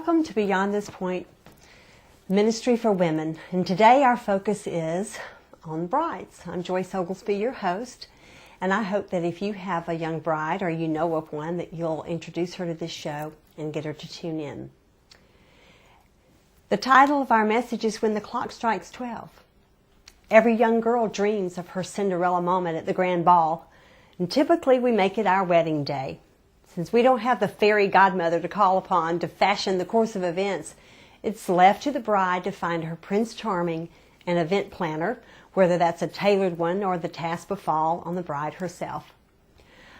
Welcome to Beyond This Point Ministry for Women, and today our focus is on brides. I'm Joyce, your host, and I hope that if you have a young bride or you know of one, that you'll introduce her to this show and get her to tune in. The title of our message is When the Clock Strikes 12. Every young girl dreams of her Cinderella moment at the grand ball, and typically we make it our wedding day. Since we don't have the fairy godmother to call upon to fashion the course of events, it's left to the bride to find her Prince Charming and event planner, whether that's a tailored one or the task befall on the bride herself.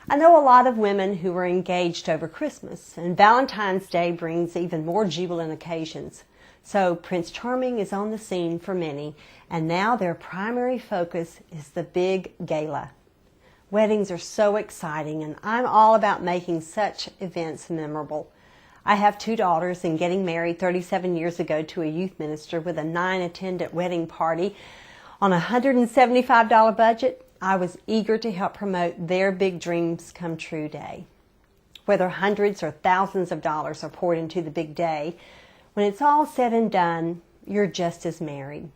I know a lot of women who were engaged over Christmas, and Valentine's Day brings even more jubilant occasions. So Prince Charming is on the scene for many, and now their primary focus is the big gala. Weddings are so exciting, and I'm all about making such events memorable. I have 2 daughters, and getting married 37 years ago to a youth minister with a 9-attendant wedding party on a $175 budget, I was eager to help promote their big dreams come true day. Whether hundreds or thousands of dollars are poured into the big day, when it's all said and done, you're just as married.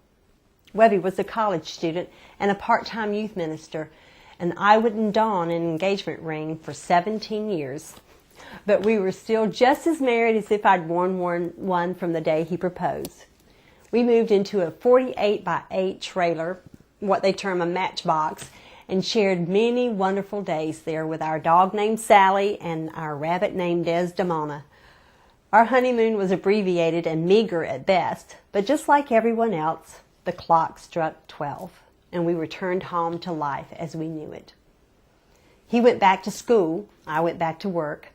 Webby was a college student and a part-time youth minister, and I wouldn't don an engagement ring for 17 years. But we were still just as married as if I'd worn one from the day he proposed. We moved into a 48 by 8 trailer, what they term a matchbox, and shared many wonderful days there with our dog named Sally and our rabbit named Desdemona. Our honeymoon was abbreviated and meager at best, but just like everyone else, the clock struck 12. And we returned home to life as we knew it. He went back to school, I went back to work,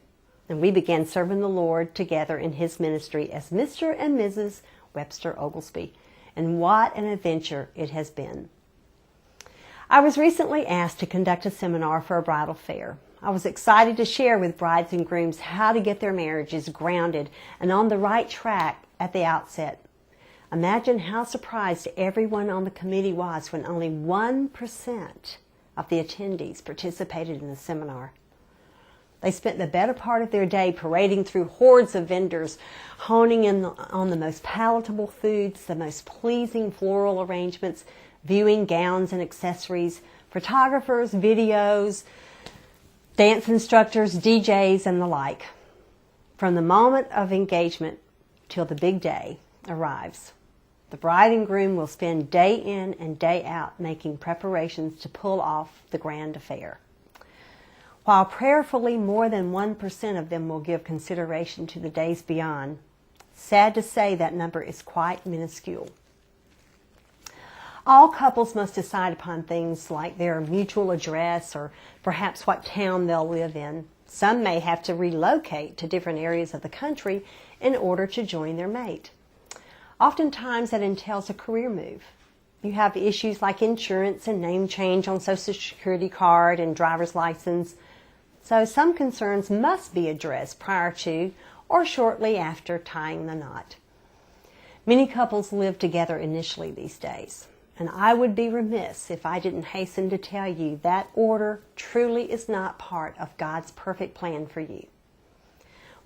and we began serving the Lord together in his ministry as Mr. and Mrs. Webster Oglesby. And what an adventure it has been. I was recently asked to conduct a seminar for a bridal fair. I was excited to share with brides and grooms how to get their marriages grounded and on the right track at the outset. Imagine how surprised everyone on the committee was when only 1% of the attendees participated in the seminar. They spent the better part of their day parading through hordes of vendors, honing in on the most palatable foods, the most pleasing floral arrangements, viewing gowns and accessories, photographers, videos, dance instructors, DJs, and the like. From the moment of engagement till the big day arrives, the bride and groom will spend day in and day out making preparations to pull off the grand affair. While prayerfully more than 1% of them will give consideration to the days beyond, sad to say that number is quite minuscule. All couples must decide upon things like their mutual address or perhaps what town they'll live in. Some may have to relocate to different areas of the country in order to join their mate. Oftentimes that entails a career move. You have issues like insurance and name change on Social Security card and driver's license. So some concerns must be addressed prior to or shortly after tying the knot. Many couples live together initially these days, and I would be remiss if I didn't hasten to tell you that order truly is not part of God's perfect plan for you.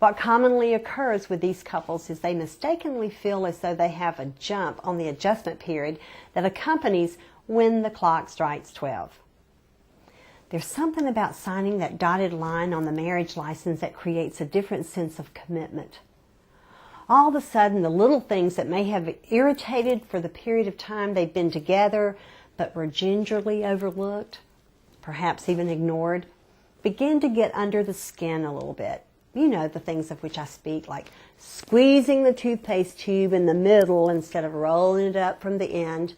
What commonly occurs with these couples is they mistakenly feel as though they have a jump on the adjustment period that accompanies when the clock strikes 12. There's something about signing that dotted line on the marriage license that creates a different sense of commitment. All of a sudden, the little things that may have irritated for the period of time they've been together but were gingerly overlooked, perhaps even ignored, begin to get under the skin a little bit. You know the things of which I speak, like squeezing the toothpaste tube in the middle instead of rolling it up from the end,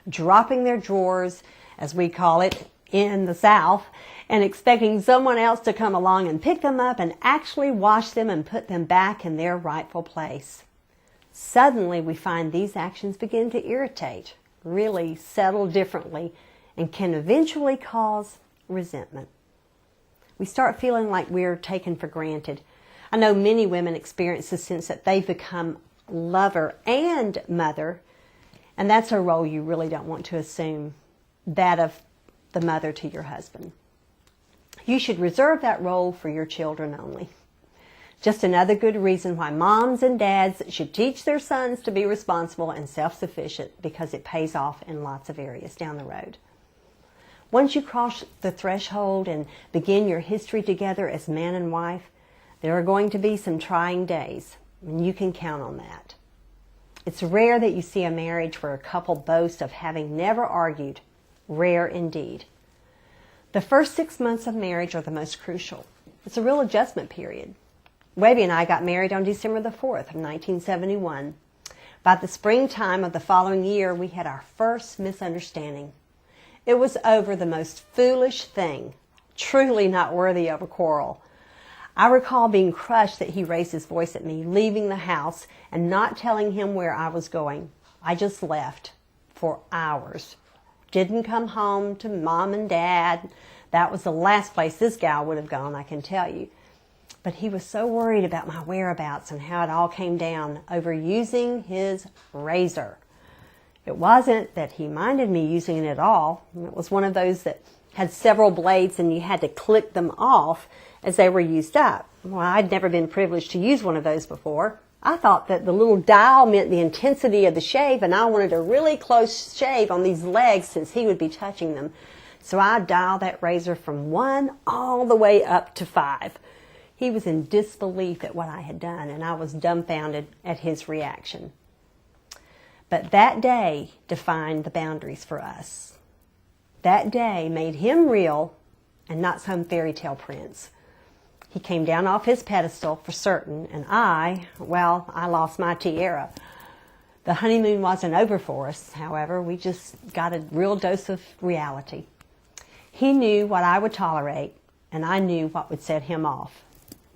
dropping their drawers, as we call it in the South, and expecting someone else to come along and pick them up and actually wash them and put them back in their rightful place. Suddenly we find these actions begin to irritate, really settle differently, and can eventually cause resentment. We start feeling like we're taken for granted. I know many women experience the sense that they've become lover and mother, and that's a role you really don't want to assume, that of the mother to your husband. You should reserve that role for your children only. Just another good reason why moms and dads should teach their sons to be responsible and self-sufficient, because it pays off in lots of areas down the road. Once you cross the threshold and begin your history together as man and wife, there are going to be some trying days, and you can count on that. It's rare that you see a marriage where a couple boasts of having never argued. Rare indeed. The first 6 months of marriage are the most crucial. It's a real adjustment period. Webby and I got married on December the 4th of 1971. By the springtime of the following year, we had our first misunderstanding. It was over the most foolish thing, truly not worthy of a quarrel. I recall being crushed that he raised his voice at me, leaving the house and not telling him where I was going. I just left for hours. Didn't come home to mom and dad. That was the last place this gal would have gone, I can tell you. But he was so worried about my whereabouts and how it all came down over using his razor. It wasn't that he minded me using it at all. It was one of those that had several blades and you had to click them off as they were used up. Well, I'd never been privileged to use one of those before. I thought that the little dial meant the intensity of the shave, and I wanted a really close shave on these legs since he would be touching them. So I dialed that razor from 1 all the way up to 5. He was in disbelief at what I had done, and I was dumbfounded at his reaction. But that day defined the boundaries for us. That day made him real and not some fairy tale prince. He came down off his pedestal for certain, and I lost my tiara. The honeymoon wasn't over for us, however. We just got a real dose of reality. He knew what I would tolerate, and I knew what would set him off.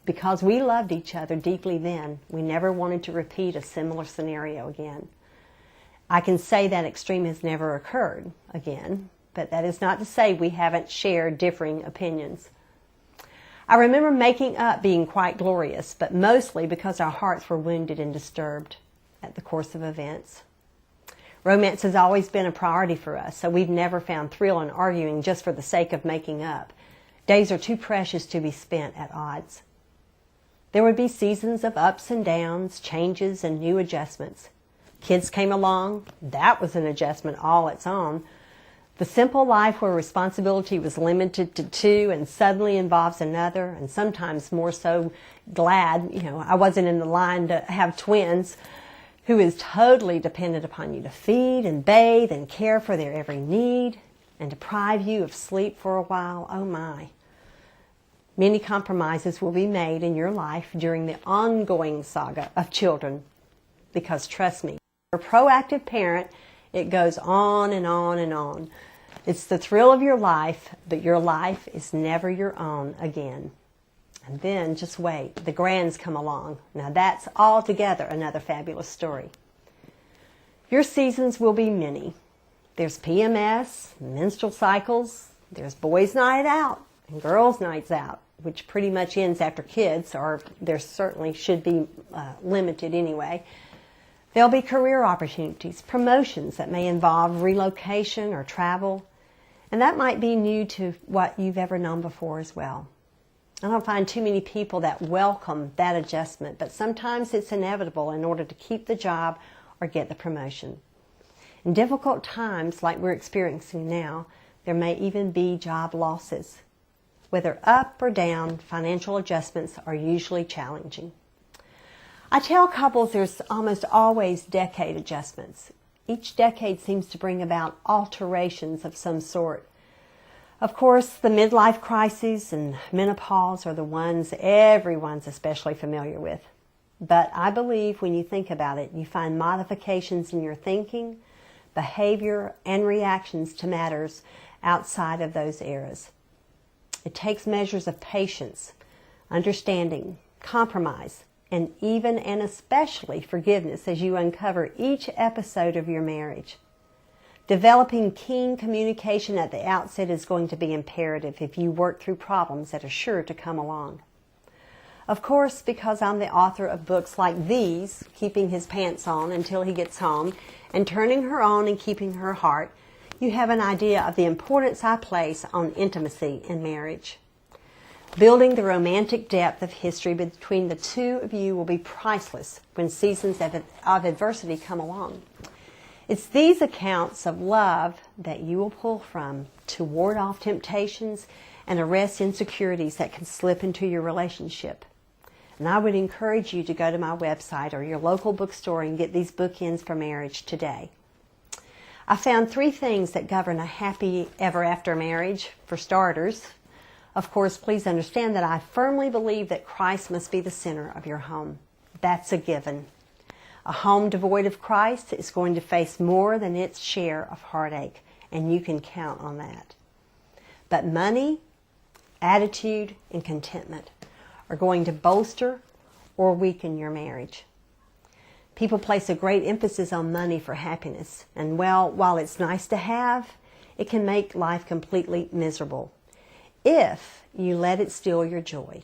Because we loved each other deeply then, we never wanted to repeat a similar scenario again. I can say that extreme has never occurred again, but that is not to say we haven't shared differing opinions. I remember making up being quite glorious, but mostly because our hearts were wounded and disturbed at the course of events. Romance has always been a priority for us, so we've never found thrill in arguing just for the sake of making up. Days are too precious to be spent at odds. There would be seasons of ups and downs, changes and new adjustments. Kids came along. That was an adjustment all its own. The simple life where responsibility was limited to 2 and suddenly involves another, and sometimes more so glad, I wasn't in the line to have twins, who is totally dependent upon you to feed and bathe and care for their every need and deprive you of sleep for a while. Oh my. Many compromises will be made in your life during the ongoing saga of children, because trust me, for a proactive parent, it goes on and on and on. It's the thrill of your life, but your life is never your own again. And then just wait, the grands come along. Now that's altogether another fabulous story. Your seasons will be many. There's PMS, menstrual cycles, there's boys' night out and girls' nights out, which pretty much ends after kids, or there certainly should be limited anyway. There'll be career opportunities, promotions that may involve relocation or travel, and that might be new to what you've ever known before as well. I don't find too many people that welcome that adjustment, but sometimes it's inevitable in order to keep the job or get the promotion. In difficult times like we're experiencing now, there may even be job losses. Whether up or down, financial adjustments are usually challenging. I tell couples there's almost always decade adjustments. Each decade seems to bring about alterations of some sort. Of course, the midlife crises and menopause are the ones everyone's especially familiar with. But I believe when you think about it, you find modifications in your thinking, behavior, and reactions to matters outside of those eras. It takes measures of patience, understanding, compromise, and even and especially forgiveness as you uncover each episode of your marriage. Developing keen communication at the outset is going to be imperative if you work through problems that are sure to come along. Of course, because I'm the author of books like these, Keeping His Pants On Until He Gets Home, and Turning Her On and Keeping Her Heart, you have an idea of the importance I place on intimacy in marriage. Building the romantic depth of history between the two of you will be priceless when seasons of adversity come along. It's these accounts of love that you will pull from to ward off temptations and arrest insecurities that can slip into your relationship. And I would encourage you to go to my website or your local bookstore and get these bookends for marriage today. I found 3 things that govern a happy ever after marriage. For starters, of course, please understand that I firmly believe that Christ must be the center of your home. That's a given. A home devoid of Christ is going to face more than its share of heartache, and you can count on that. But money, attitude, and contentment are going to bolster or weaken your marriage. People place a great emphasis on money for happiness, and while it's nice to have, it can make life completely miserable if you let it steal your joy.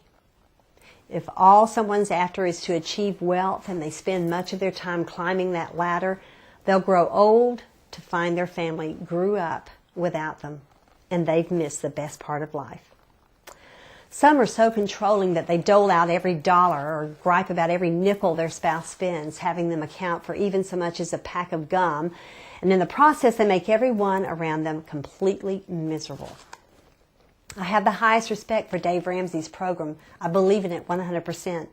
If all someone's after is to achieve wealth and they spend much of their time climbing that ladder, they'll grow old to find their family grew up without them, and they've missed the best part of life. Some are so controlling that they dole out every dollar or gripe about every nickel their spouse spends, having them account for even so much as a pack of gum, and in the process they make everyone around them completely miserable. I have the highest respect for Dave Ramsey's program. I believe in it 100%.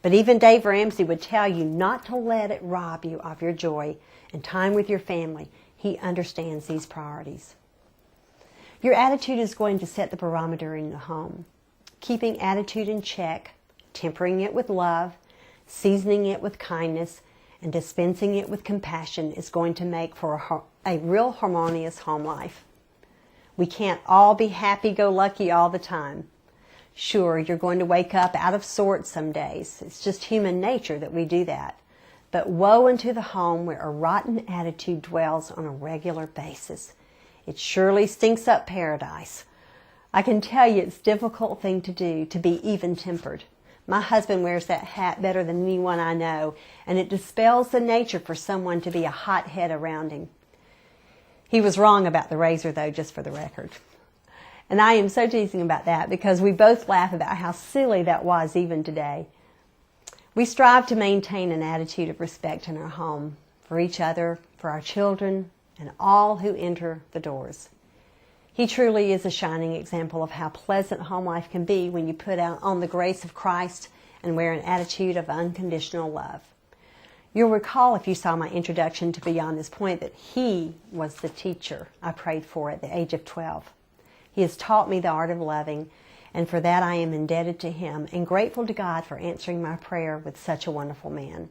But even Dave Ramsey would tell you not to let it rob you of your joy and time with your family. He understands these priorities. Your attitude is going to set the barometer in the home. Keeping attitude in check, tempering it with love, seasoning it with kindness, and dispensing it with compassion is going to make for a real harmonious home life. We can't all be happy-go-lucky all the time. Sure, you're going to wake up out of sorts some days. It's just human nature that we do that. But woe unto the home where a rotten attitude dwells on a regular basis. It surely stinks up paradise. I can tell you it's a difficult thing to do, to be even-tempered. My husband wears that hat better than anyone I know, and it dispels the nature for someone to be a hothead around him. He was wrong about the razor, though, just for the record. And I am so teasing about that because we both laugh about how silly that was even today. We strive to maintain an attitude of respect in our home, for each other, for our children, and all who enter the doors. He truly is a shining example of how pleasant home life can be when you put out on the grace of Christ and wear an attitude of unconditional love. You'll recall, if you saw my introduction to Beyond This Point, that he was the teacher I prayed for at the age of 12. He has taught me the art of loving, and for that I am indebted to him and grateful to God for answering my prayer with such a wonderful man.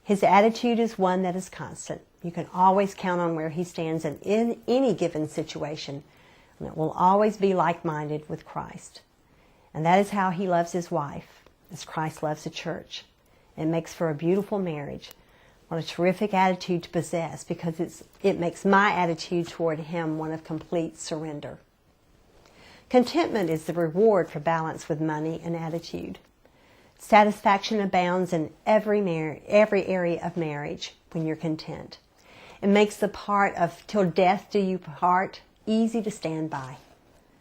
His attitude is one that is constant. You can always count on where he stands in any given situation, and it will always be like-minded with Christ. And that is how he loves his wife, as Christ loves the church. It makes for a beautiful marriage. What a terrific attitude to possess, because it makes my attitude toward him one of complete surrender. Contentment is the reward for balance with money and attitude. Satisfaction abounds in every area of marriage when you're content. It makes the part of till death do you part easy to stand by.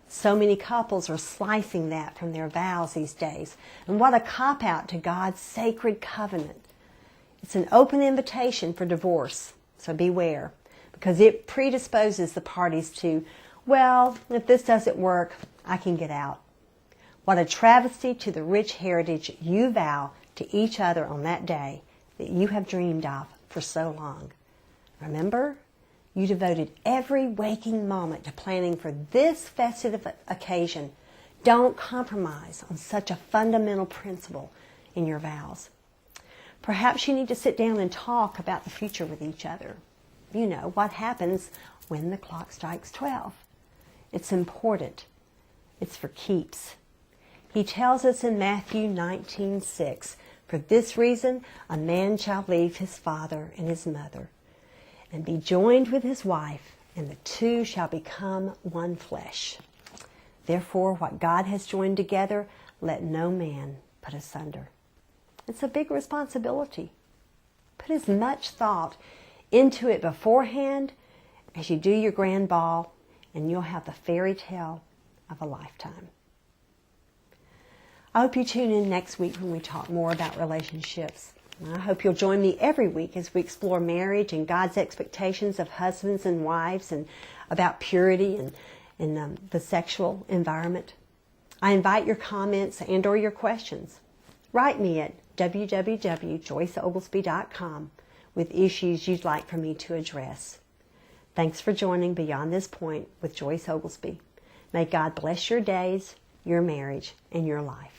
So many couples are slicing that from their vows these days. And what a cop-out to God's sacred covenant. It's an open invitation for divorce, so beware, because it predisposes the parties to, well, if this doesn't work, I can get out. What a travesty to the rich heritage you vow to each other on that day that you have dreamed of for so long. Remember, you devoted every waking moment to planning for this festive occasion. Don't compromise on such a fundamental principle in your vows. Perhaps you need to sit down and talk about the future with each other. You know, what happens when the clock strikes 12. It's important. It's for keeps. He tells us in Matthew 19:6, "For this reason a man shall leave his father and his mother, and be joined with his wife, and the two shall become one flesh. Therefore, what God has joined together, let no man put asunder." It's a big responsibility. Put as much thought into it beforehand as you do your grand ball, and you'll have the fairy tale of a lifetime. I hope you tune in next week when we talk more about relationships. I hope you'll join me every week as we explore marriage and God's expectations of husbands and wives and about purity and the sexual environment. I invite your comments and or your questions. Write me at www.joyceoglesby.com with issues you'd like for me to address. Thanks for joining Beyond This Point with Joyce Oglesby. May God bless your days, your marriage, and your life.